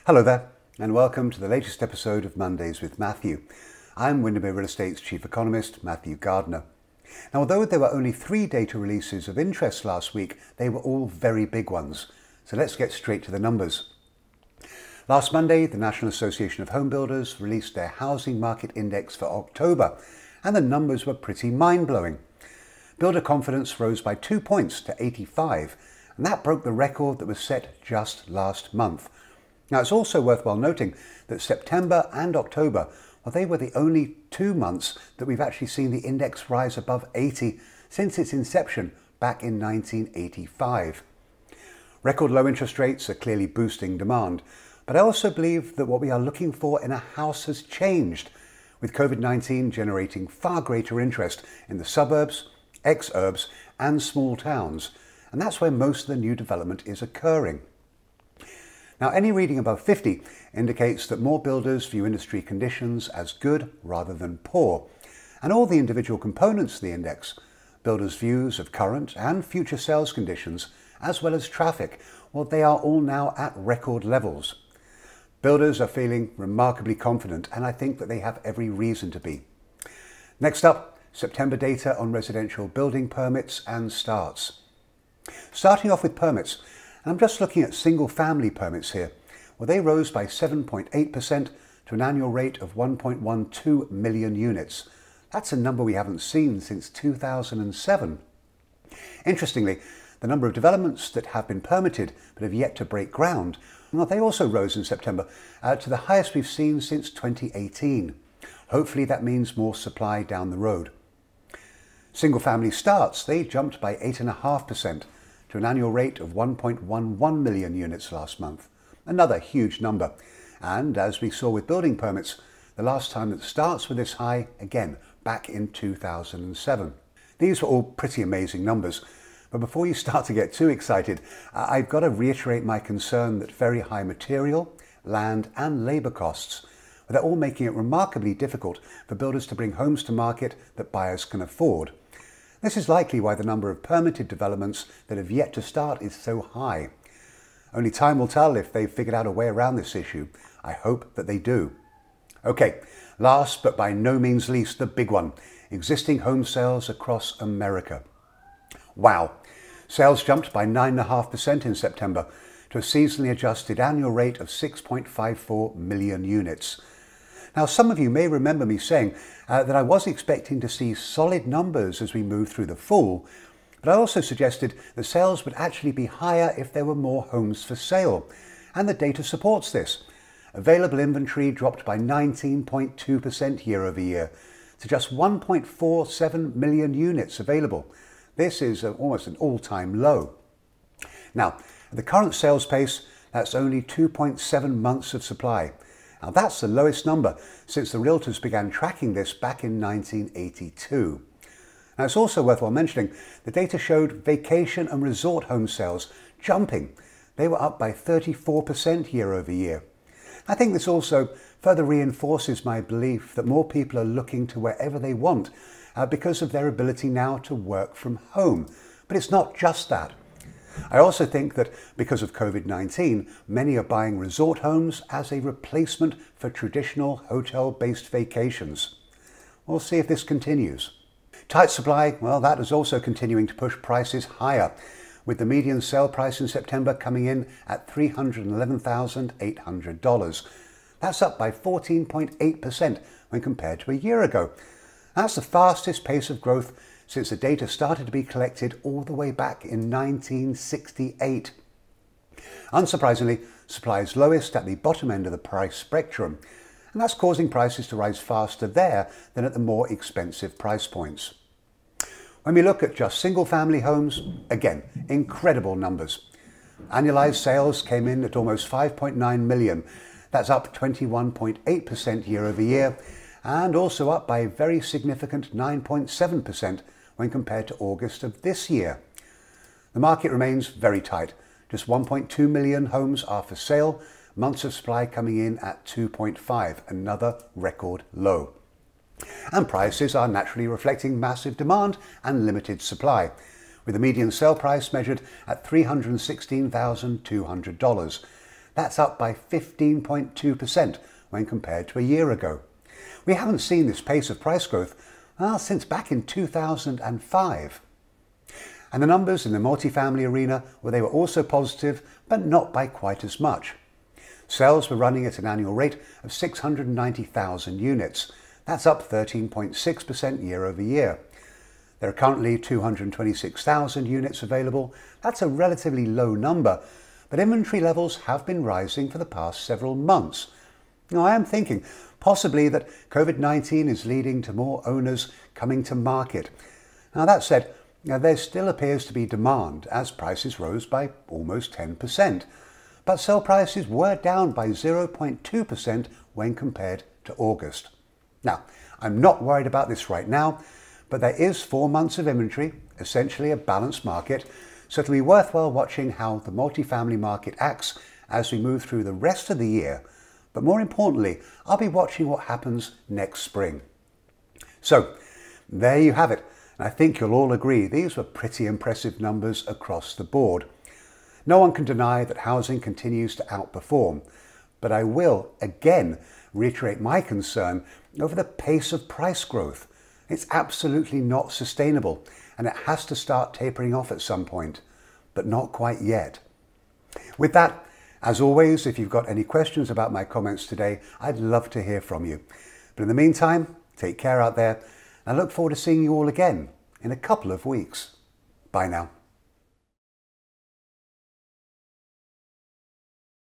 Hello there, and welcome to the latest episode of Mondays with Matthew. I'm Windermere Real Estate's Chief Economist, Matthew Gardner. Now, although there were only 3 data releases of interest last week, they were all very big ones. So let's get straight to the numbers. Last Monday, the National Association of Home Builders released their Housing Market Index for October, and the numbers were pretty mind-blowing. Builder confidence rose by 2 points to 85, and that broke the record that was set just last month. Now, it's also worthwhile noting that September and October, well, they were the only 2 months that we've actually seen the index rise above 80 since its inception back in 1985. Record low interest rates are clearly boosting demand, but I also believe that what we are looking for in a house has changed, with COVID-19 generating far greater interest in the suburbs, ex-urbs and small towns, and that's where most of the new development is occurring. Now, any reading above 50 indicates that more builders view industry conditions as good rather than poor, and all the individual components of the index, builders' views of current and future sales conditions, as well as traffic, well, they are all now at record levels. Builders are feeling remarkably confident, and I think that they have every reason to be. Next up, September data on residential building permits and starts. Starting off with permits, and I'm just looking at single-family permits here. Well, they rose by 7.8% to an annual rate of 1.12 million units. That's a number we haven't seen since 2007. Interestingly, the number of developments that have been permitted but have yet to break ground, well, they also rose in September to the highest we've seen since 2018. Hopefully that means more supply down the road. Single-family starts, they jumped by 8.5%. to an annual rate of 1.11 million units last month. Another huge number. And as we saw with building permits, the last time that starts were this high, again, back in 2007. These were all pretty amazing numbers. But before you start to get too excited, I've got to reiterate my concern that very high material, land and labour costs, they're all making it remarkably difficult for builders to bring homes to market that buyers can afford. This is likely why the number of permitted developments that have yet to start is so high. Only time will tell if they've figured out a way around this issue. I hope that they do. Okay, last but by no means least, the big one, existing home sales across America. Wow, sales jumped by 9.5% in September to a seasonally adjusted annual rate of 6.54 million units. Now, some of you may remember me saying that I was expecting to see solid numbers as we move through the fall, but I also suggested that sales would actually be higher if there were more homes for sale, and the data supports this. Available inventory dropped by 19.2% year over year to just 1.47 million units available. This is almost an all-time low. Now, at the current sales pace, that's only 2.7 months of supply. Now, that's the lowest number since the realtors began tracking this back in 1982. Now, it's also worthwhile mentioning the data showed vacation and resort home sales jumping. They were up by 34% year over year. I think this also further reinforces my belief that more people are looking to wherever they want because of their ability now to work from home. But it's not just that. I also think that because of COVID-19, many are buying resort homes as a replacement for traditional hotel-based vacations. We'll see if this continues. Tight supply, well, that is also continuing to push prices higher, with the median sale price in September coming in at $311,800. That's up by 14.8% when compared to a year ago. That's the fastest pace of growth since the data started to be collected all the way back in 1968. Unsurprisingly, supply is lowest at the bottom end of the price spectrum, and that's causing prices to rise faster there than at the more expensive price points. When we look at just single-family homes, again, incredible numbers. Annualized sales came in at almost 5.9 million. That's up 21.8% year over year, and also up by a very significant 9.7% when compared to August of this year. The market remains very tight. Just 1.2 million homes are for sale, months of supply coming in at 2.5, another record low. And prices are naturally reflecting massive demand and limited supply, with the median sale price measured at $316,200. That's up by 15.2% when compared to a year ago. We haven't seen this pace of price growth since back in 2005. And the numbers in the multifamily arena, well, they were also positive, but not by quite as much. Sales were running at an annual rate of 690,000 units. That's up 13.6% year over year. There are currently 226,000 units available. That's a relatively low number, but inventory levels have been rising for the past several months. Now, I am thinking possibly that COVID-19 is leading to more owners coming to market. Now, that said, there still appears to be demand as prices rose by almost 10%, but sale prices were down by 0.2% when compared to August. Now, I'm not worried about this right now, but there is 4 months of inventory, essentially a balanced market, so it'll be worthwhile watching how the multifamily market acts as we move through the rest of the year. But more importantly, I'll be watching what happens next spring. So, there you have it. And I think you'll all agree these were pretty impressive numbers across the board. No one can deny that housing continues to outperform, but I will again reiterate my concern over the pace of price growth. It's absolutely not sustainable, and it has to start tapering off at some point, but not quite yet. With that, as always, if you've got any questions about my comments today, I'd love to hear from you. But in the meantime, take care out there. I look forward to seeing you all again in a couple of weeks. Bye now.